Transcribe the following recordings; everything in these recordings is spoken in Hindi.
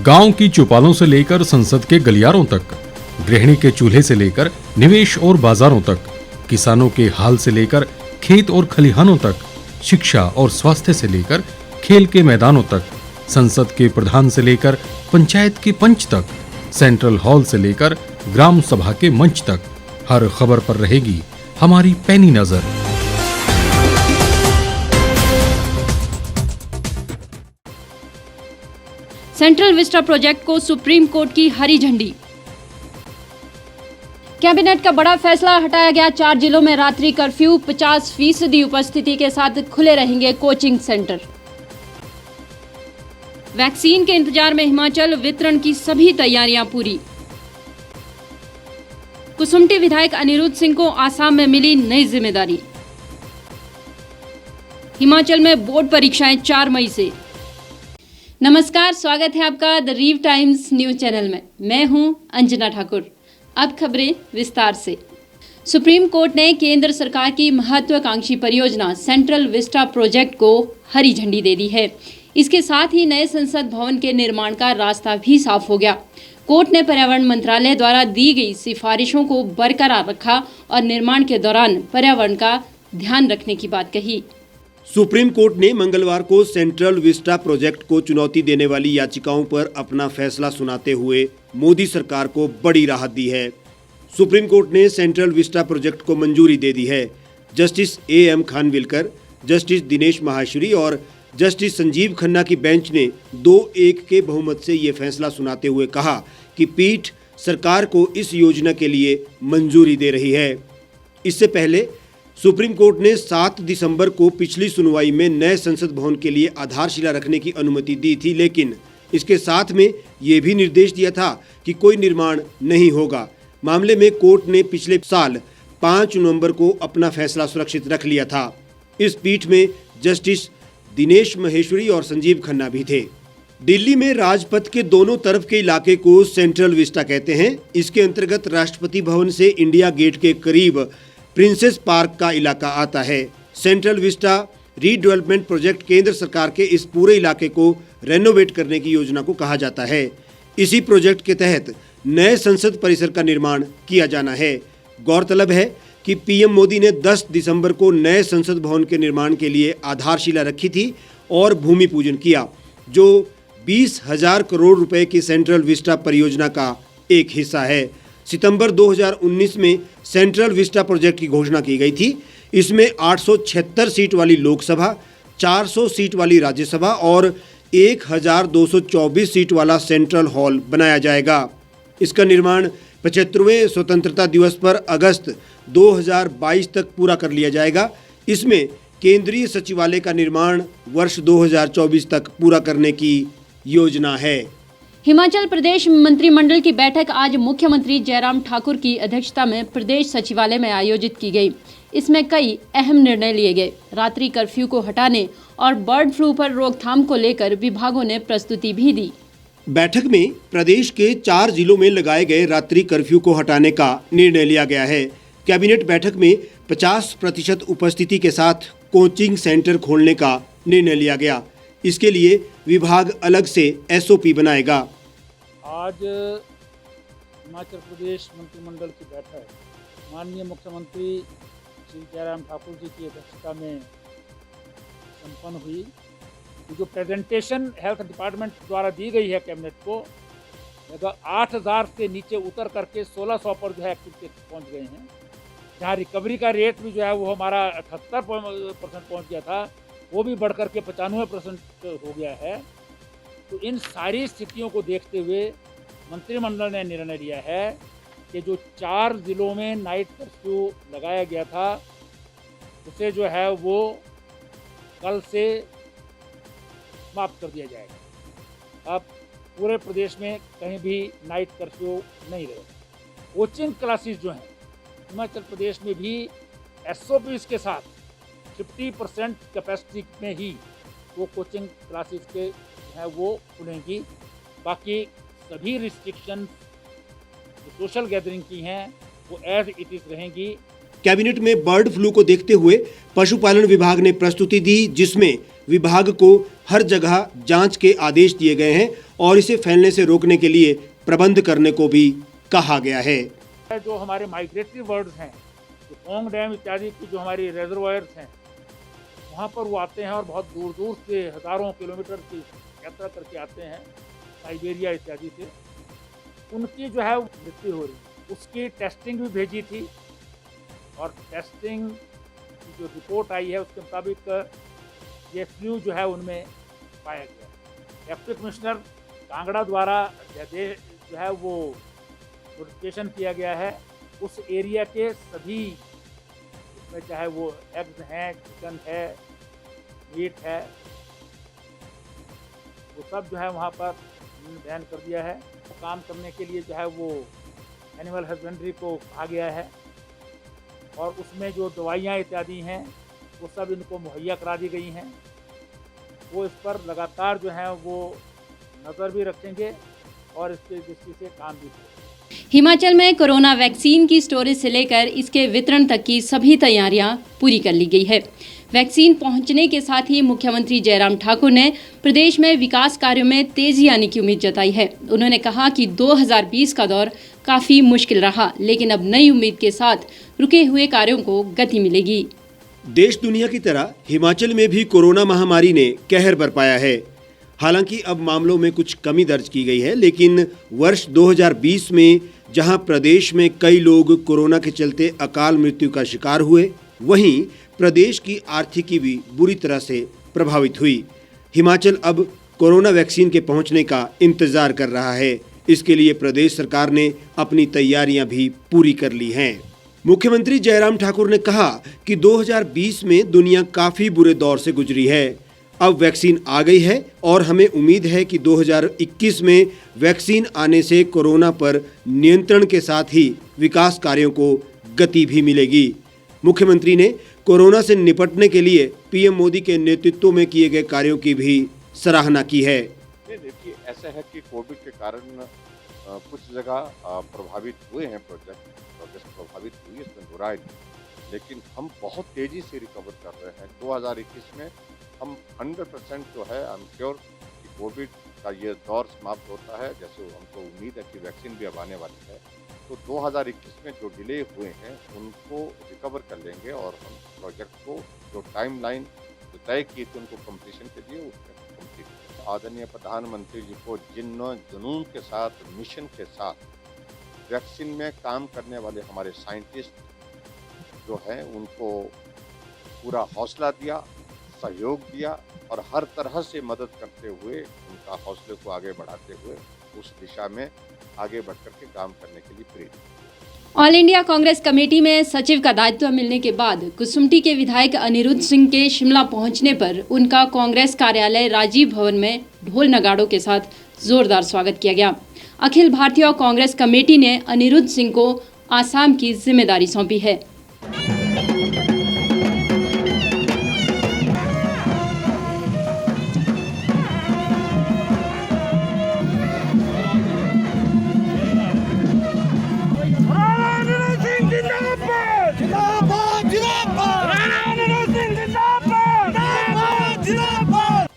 गांव की चौपालों से लेकर संसद के गलियारों तक, गृहिणी के चूल्हे से लेकर निवेश और बाजारों तक, किसानों के हाल से लेकर खेत और खलिहानों तक, शिक्षा और स्वास्थ्य से लेकर खेल के मैदानों तक, संसद के प्रधान से लेकर पंचायत के पंच तक, सेंट्रल हॉल से लेकर ग्राम सभा के मंच तक, हर खबर पर रहेगी हमारी पैनी नजर। सेंट्रल विस्टा प्रोजेक्ट को सुप्रीम कोर्ट की हरी झंडी। कैबिनेट का बड़ा फैसला, हटाया गया 4 जिलों में रात्रि कर्फ्यू, 50% उपस्थिति के साथ खुले रहेंगे कोचिंग सेंटर। वैक्सीन के इंतजार में हिमाचल, वितरण की सभी तैयारियां पूरी। कुसुम्पटी विधायक अनिरुद्ध सिंह को आसाम में मिली नई जिम्मेदारी। हिमाचल में बोर्ड परीक्षाएं 4 मई से। नमस्कार, स्वागत है आपका द रीव टाइम्स न्यूज चैनल में। मैं हूं अंजना ठाकुर। अब खबरें विस्तार से। सुप्रीम कोर्ट ने केंद्र सरकार की महत्वाकांक्षी परियोजना सेंट्रल विस्टा प्रोजेक्ट को हरी झंडी दे दी है। इसके साथ ही नए संसद भवन के निर्माण का रास्ता भी साफ हो गया। कोर्ट ने पर्यावरण मंत्रालय द्वारा दी गई सिफारिशों को बरकरार रखा और निर्माण के दौरान पर्यावरण का ध्यान रखने की बात कही। सुप्रीम कोर्ट ने मंगलवार को सेंट्रल विस्टा प्रोजेक्ट को चुनौती देने वाली याचिकाओं पर अपना फैसला सुनाते हुए मोदी सरकार को बड़ी राहत दी है। सुप्रीम कोर्ट ने सेंट्रल विस्टा प्रोजेक्ट को मंजूरी दे दी है। Justice A.M. Khanwilkar, justice Dinesh Maheshwari और जस्टिस संजीव खन्ना की बेंच ने 2-1 के बहुमत से ये फैसला सुनाते हुए कहा कि पीठ सरकार को इस योजना के लिए मंजूरी दे रही है। इससे पहले सुप्रीम कोर्ट ने 7 दिसंबर को पिछली सुनवाई में नए संसद भवन के लिए आधारशिला रखने की अनुमति दी थी, लेकिन इसके साथ में ये भी निर्देश दिया था कि कोई निर्माण नहीं होगा। मामले में कोर्ट ने पिछले साल 5 नवंबर को अपना फैसला सुरक्षित रख लिया था। इस पीठ में जस्टिस दिनेश माहेश्वरी और संजीव खन्ना भी थे। दिल्ली में राजपथ के दोनों तरफ के इलाके को सेंट्रल विस्टा कहते हैं। इसके अंतर्गत राष्ट्रपति भवन से इंडिया गेट के करीब प्रिंसेस पार्क का इलाका आता है। सेंट्रल विस्टा रीडेवलपमेंट प्रोजेक्ट केंद्र सरकार के इस पूरे इलाके को रेनोवेट करने की योजना को कहा जाता है। इसी प्रोजेक्ट के तहत नए संसद परिसर का निर्माण किया जाना है। गौरतलब है कि पीएम मोदी ने 10 दिसंबर को नए संसद भवन के निर्माण के लिए आधारशिला रखी थी और भूमि पूजन किया, जो 20,000 करोड़ रुपए की सेंट्रल विस्टा परियोजना का एक हिस्सा है। सितंबर 2019 में सेंट्रल विस्टा प्रोजेक्ट की घोषणा की गई थी। इसमें 876 सीट वाली लोकसभा, 400 सीट वाली राज्यसभा और 1224 सीट वाला सेंट्रल हॉल बनाया जाएगा। इसका निर्माण 75वें स्वतंत्रता दिवस पर अगस्त 2022 तक पूरा कर लिया जाएगा। इसमें केंद्रीय सचिवालय का निर्माण वर्ष 2024 तक पूरा करने की योजना है। हिमाचल प्रदेश मंत्रिमंडल की बैठक आज मुख्यमंत्री जयराम ठाकुर की अध्यक्षता में प्रदेश सचिवालय में आयोजित की गई। इसमें कई अहम निर्णय लिए गए। रात्रि कर्फ्यू को हटाने और बर्ड फ्लू पर रोकथाम को लेकर विभागों ने प्रस्तुति भी दी। बैठक में प्रदेश के 4 जिलों में लगाए गए रात्रि कर्फ्यू को हटाने का निर्णय लिया गया है। कैबिनेट बैठक में 50% उपस्थिति के साथ कोचिंग सेंटर खोलने का निर्णय लिया गया। इसके लिए विभाग अलग से SOP बनाएगा। आज हिमाचल प्रदेश मंत्रिमंडल की बैठक माननीय मुख्यमंत्री श्री जयराम ठाकुर जी की अध्यक्षता में संपन्न हुई। जो प्रेजेंटेशन हेल्थ डिपार्टमेंट द्वारा दी गई है कैबिनेट को, लगभग 8,000 से नीचे उतर करके 1,600 पर जो है एक्टिव केस पहुँच गए हैं। जहाँ रिकवरी का रेट भी जो है वो हमारा 78% पहुँच गया था, वो भी बढ़कर के 95% हो गया है। तो इन सारी स्थितियों को देखते हुए मंत्रिमंडल ने निर्णय लिया है कि जो 4 जिलों में नाइट कर्फ्यू लगाया गया था, उसे जो है वो कल से समाप्त कर दिया जाएगा। अब पूरे प्रदेश में कहीं भी नाइट कर्फ्यू नहीं रहेगा। कोचिंग क्लासेस जो हैं हिमाचल प्रदेश में भी SOPs के साथ 50% कैपेसिटी में ही वो कोचिंग क्लासेस के हैं वो खुलेंगी। बाकी सभी रिस्ट्रिक्शन जो सोशल गैदरिंग की हैं वो एज इट इज़ रहेंगी। कैबिनेट में बर्ड फ्लू को देखते हुए पशुपालन विभाग ने प्रस्तुति दी, जिसमें विभाग को हर जगह जांच के आदेश दिए गए हैं और इसे फैलने से रोकने के लिए प्रबंध करने को भी कहा गया है। जो हमारे माइग्रेटरी बर्ड्स हैं, जो पोंग डैम इत्यादि की जो हमारी रिजर्वायर्स हैं, वहाँ पर वो आते हैं और बहुत दूर दूर से हज़ारों किलोमीटर की यात्रा करके आते हैं, साइबेरिया इत्यादि से। उनकी जो है मृत्यु हो रही है। उसकी टेस्टिंग भी भेजी थी और टेस्टिंग की जो रिपोर्ट आई है उसके मुताबिक ये फ्लू जो है उनमें पाया गया। डिप्टी कमिश्नर कांगड़ा द्वारा जो है वो नोटिफिकेशन किया गया है। उस एरिया के सभी, उसमें चाहे वो एग्स हैं, चिकन है, मीट है, वो सब जो है वहाँ पर बैन कर दिया है। काम करने के लिए जो है वो एनिमल हस्बेंड्री को कहा गया है और उसमें जो दवाइयाँ इत्यादि हैं वो सब इनको मुहैया करा दी गई हैं। वो इस पर लगातार जो है वो नज़र भी रखेंगे और इसके दृष्टि से काम भी करेंगे। हिमाचल में कोरोना वैक्सीन की स्टोरेज से लेकर इसके वितरण तक की सभी तैयारियां पूरी कर ली गई है। वैक्सीन पहुंचने के साथ ही मुख्यमंत्री जयराम ठाकुर ने प्रदेश में विकास कार्यों में तेजी आने की उम्मीद जताई है। उन्होंने कहा कि 2020 का दौर काफ़ी मुश्किल रहा, लेकिन अब नई उम्मीद के साथ रुके हुए कार्यों को गति मिलेगी। देश दुनिया की तरह हिमाचल में भी कोरोना महामारी ने कहर बरपाया है। हालांकि अब मामलों में कुछ कमी दर्ज की गई है, लेकिन वर्ष 2020 में जहां प्रदेश में कई लोग कोरोना के चलते अकाल मृत्यु का शिकार हुए, वहीं प्रदेश की आर्थिकी भी बुरी तरह से प्रभावित हुई। हिमाचल अब कोरोना वैक्सीन के पहुंचने का इंतजार कर रहा है। इसके लिए प्रदेश सरकार ने अपनी तैयारियां भी पूरी कर ली हैं। मुख्यमंत्री जयराम ठाकुर ने कहा कि 2020 में दुनिया काफी बुरे दौर से गुजरी है। अब वैक्सीन आ गई है और हमें उम्मीद है कि 2021 में वैक्सीन आने से कोरोना पर नियंत्रण के साथ ही विकास कार्यों को गति भी मिलेगी। मुख्यमंत्री ने कोरोना से निपटने के लिए पीएम मोदी के नेतृत्व में किए गए कार्यों की भी सराहना की है। देखिए, ऐसा है कि कोविड के कारण कुछ जगह प्रभावित हुए हैं, प्रोजेक्ट प्रभावित हुई, इसमें बुराई नहीं, लेकिन हम बहुत तेजी से रिकवर कर रहे हैं। 2021 में हम 100% जो है, आई एम श्योर कि कोविड का ये दौर समाप्त होता है, जैसे हमको उम्मीद है कि वैक्सीन भी अब आने वाली है। तो 2021 में जो डिले हुए हैं उनको रिकवर कर लेंगे और हम प्रोजेक्ट को जो टाइमलाइन जो तय की थी उनको कंप्लीशन के लिए उसमें कंप्लीट। आदरणीय प्रधानमंत्री जी को जिन जुनून के साथ, मिशन के साथ वैक्सीन में काम करने वाले हमारे साइंटिस्ट जो हैं उनको पूरा हौसला दिया, सहयोग दिया और हर तरह से मदद करते हुए उनका हौसले को आगे बढ़ाते हुए उस दिशा में आगे बढ़कर के काम करने के लिए प्रेरित। ऑल इंडिया कांग्रेस कमेटी में सचिव का दायित्व मिलने के बाद कुसुम्पटी के विधायक अनिरुद्ध सिंह के शिमला पहुंचने पर उनका कांग्रेस कार्यालय राजीव भवन में ढोल नगाड़ों के साथ जोरदार स्वागत किया गया। अखिल भारतीय कांग्रेस कमेटी ने अनिरुद्ध सिंह को आसाम की जिम्मेदारी सौंपी है।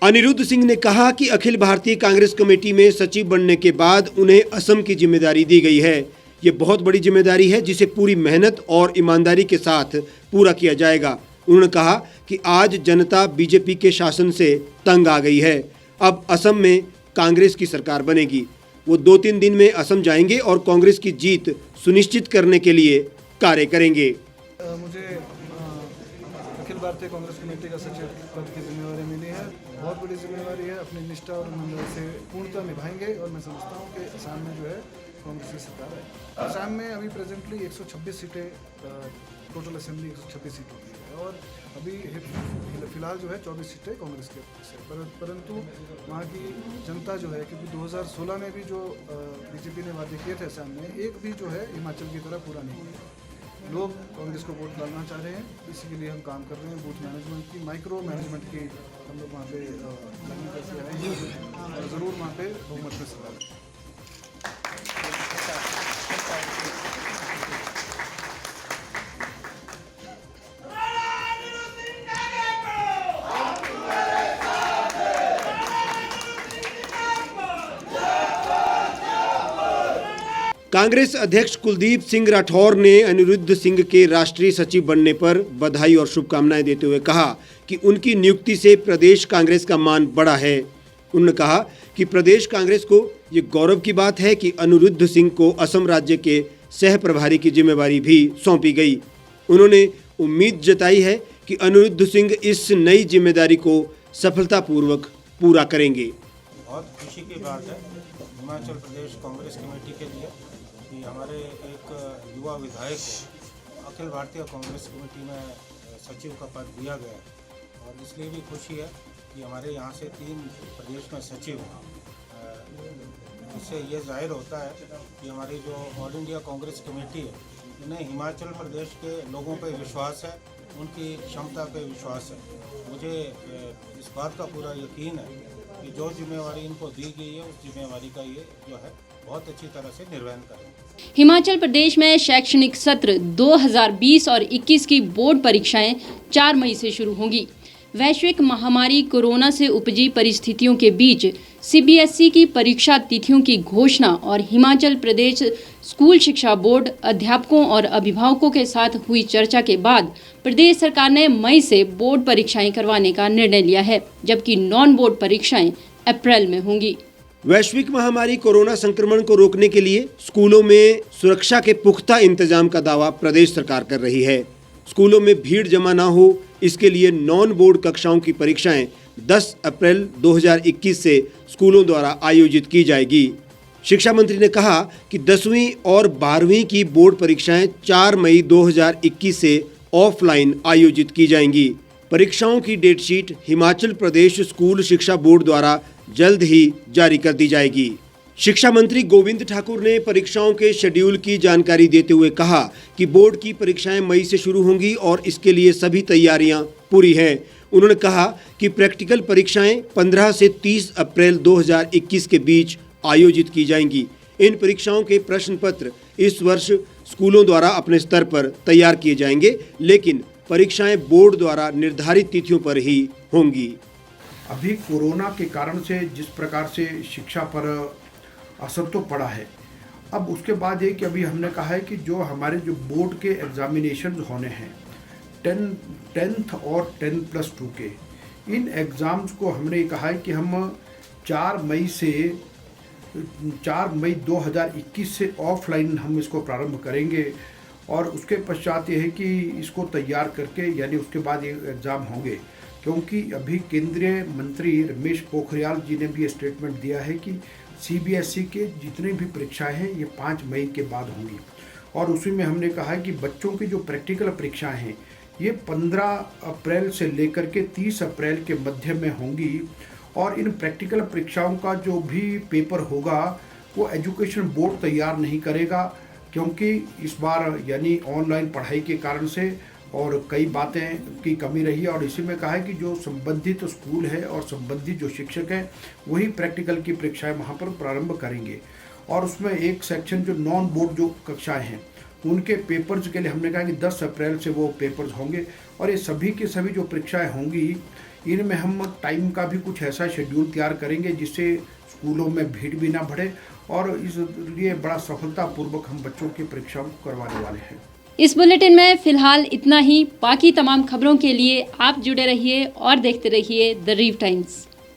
अनिरुद्ध सिंह ने कहा कि अखिल भारतीय कांग्रेस कमेटी में सचिव बनने के बाद उन्हें असम की जिम्मेदारी दी गई है। ये बहुत बड़ी जिम्मेदारी है जिसे पूरी मेहनत और ईमानदारी के साथ पूरा किया जाएगा। उन्होंने कहा कि आज जनता बीजेपी के शासन से तंग आ गई है। अब असम में कांग्रेस की सरकार बनेगी। वो 2-3 दिन में असम जाएंगे और कांग्रेस की जीत सुनिश्चित करने के लिए कार्य करेंगे। मुझे अखिल भारतीय कांग्रेस कमेटी का सचिव पद की जिम्मेवारी मिली है। बहुत बड़ी जिम्मेवारी है, अपनी निष्ठा और ईमानदारी से पूर्णतः निभाएंगे और मैं समझता हूँ कि असम में जो है कांग्रेस की सरकार है। असम में अभी प्रेजेंटली 126 सीटें, टोटल असेंबली 126 सीटों की है और अभी फिलहाल जो है 24 सीटें कांग्रेस के से, परंतु वहाँ की जनता जो है, क्योंकि 2016 में भी जो बीजेपी ने वादे किए थे असम में, एक भी जो है हिमाचल की तरह पूरा नहीं किया। लोग कांग्रेस को वोट डालना चाह रहे हैं, इसी के लिए हम काम कर रहे हैं। बूथ मैनेजमेंट की, माइक्रो मैनेजमेंट की हम लोग वहाँ पे प्लानिंग करके आए हैं और ज़रूर वहाँ पे बहुमत में सरकार। कांग्रेस अध्यक्ष कुलदीप सिंह राठौर ने अनिरुद्ध सिंह के राष्ट्रीय सचिव बनने पर बधाई और शुभकामनाएं देते हुए कहा कि उनकी नियुक्ति से प्रदेश कांग्रेस का मान बढ़ा है। उन्होंने कहा कि प्रदेश कांग्रेस को ये गौरव की बात है कि अनिरुद्ध सिंह को असम राज्य के सह प्रभारी की जिम्मेवारी भी सौंपी गई। उन्होंने उम्मीद जताई है कि अनिरुद्ध सिंह इस नई जिम्मेदारी को सफलतापूर्वक पूरा करेंगे। बहुत खुशी की बात है हिमाचल प्रदेश कांग्रेस कमेटी के लिए कि हमारे एक युवा विधायक को अखिल भारतीय कांग्रेस कमेटी में सचिव का पद दिया गया है और इसलिए भी खुशी है कि हमारे यहाँ से 3 प्रदेश में सचिव हैं। इससे ये जाहिर होता है कि हमारी जो ऑल इंडिया कांग्रेस कमेटी है इन्हें हिमाचल प्रदेश के लोगों पर विश्वास है, उनकी क्षमता पे विश्वास है। मुझे इस बात का पूरा यकीन है कि जो जिम्मेवारी इनको दी गई है उस जिम्मेवारी का ये जो है बहुत अच्छी तरह से निर्वहन करेंगे। हिमाचल प्रदेश में शैक्षणिक सत्र 2020 और 21 की बोर्ड परीक्षाएं 4 मई से शुरू होंगी। वैश्विक महामारी कोरोना से उपजी परिस्थितियों के बीच सीबीएसई की परीक्षा तिथियों की घोषणा और हिमाचल प्रदेश स्कूल शिक्षा बोर्ड अध्यापकों और अभिभावकों के साथ हुई चर्चा के बाद प्रदेश सरकार ने मई से बोर्ड परीक्षाएं करवाने का निर्णय लिया है, जबकि नॉन बोर्ड परीक्षाएं अप्रैल में होंगी। वैश्विक महामारी कोरोना संक्रमण को रोकने के लिए स्कूलों में सुरक्षा के पुख्ता इंतजाम का दावा प्रदेश सरकार कर रही है। स्कूलों में भीड़ जमा ना हो, इसके लिए नॉन बोर्ड कक्षाओं की परीक्षाएं 10 अप्रैल 2021 से स्कूलों द्वारा आयोजित की जाएगी। शिक्षा मंत्री ने कहा कि 10वीं और 12वीं की बोर्ड परीक्षाएं 4 मई 2021 से ऑफलाइन आयोजित की जाएंगी। परीक्षाओं की date sheet Himachal Pradesh school शिक्षा बोर्ड द्वारा जल्द ही जारी कर दी जाएगी। शिक्षा मंत्री गोविंद ठाकुर ने परीक्षाओं के शेड्यूल की जानकारी देते हुए कहा कि बोर्ड की परीक्षाएं मई से शुरू होंगी और इसके लिए सभी तैयारियां पूरी हैं। उन्होंने कहा कि प्रैक्टिकल परीक्षाएं 15 से 30 अप्रैल 2021 के बीच आयोजित की जाएंगी। इन परीक्षाओं के प्रश्न पत्र इस वर्ष स्कूलों द्वारा अपने स्तर पर तैयार किए जाएंगे, लेकिन परीक्षाएं बोर्ड द्वारा निर्धारित तिथियों पर ही होंगी। अभी कोरोना के कारण से जिस प्रकार से शिक्षा पर असर तो पड़ा है, अब उसके बाद ये कि अभी हमने कहा है कि जो हमारे जो बोर्ड के एग्जामिनेशन होने हैं 10th और 10+2 के, इन एग्ज़ाम्स को हमने कहा है कि हम 4 मई 2021 से ऑफलाइन हम इसको प्रारंभ करेंगे और उसके पश्चात ये है कि इसको तैयार करके यानी उसके बाद ये एग्ज़ाम होंगे, क्योंकि अभी केंद्रीय मंत्री रमेश पोखरियाल जी ने भी स्टेटमेंट दिया है कि सीबीएसई के जितने भी परीक्षाएं हैं ये 5 मई के बाद होंगी और उसी में हमने कहा है कि बच्चों की जो प्रैक्टिकल परीक्षाएं हैं ये 15 अप्रैल से लेकर के 30 अप्रैल के मध्य में होंगी और इन प्रैक्टिकल परीक्षाओं का जो भी पेपर होगा वो एजुकेशन बोर्ड तैयार नहीं करेगा, क्योंकि इस बार यानी ऑनलाइन पढ़ाई के कारण से और कई बातें की कमी रही है और इसी में कहा है कि जो संबंधित स्कूल है और संबंधित जो शिक्षक हैं वही प्रैक्टिकल की परीक्षाएं वहाँ पर प्रारंभ करेंगे और उसमें एक सेक्शन जो नॉन बोर्ड जो कक्षाएं हैं उनके पेपर्स के लिए हमने कहा कि 10 अप्रैल से वो पेपर्स होंगे और ये सभी के सभी जो परीक्षाएं होंगी इनमें हम टाइम का भी कुछ ऐसा शेड्यूल तैयार करेंगे जिससे स्कूलों में भीड़ भी ना बढ़े और इसलिए बड़ा सफलतापूर्वक हम बच्चों की परीक्षाओं को करवाने वाले हैं। इस बुलेटिन में फिलहाल इतना ही। बाकी तमाम खबरों के लिए आप जुड़े रहिए और देखते रहिए द रीव टाइम्स।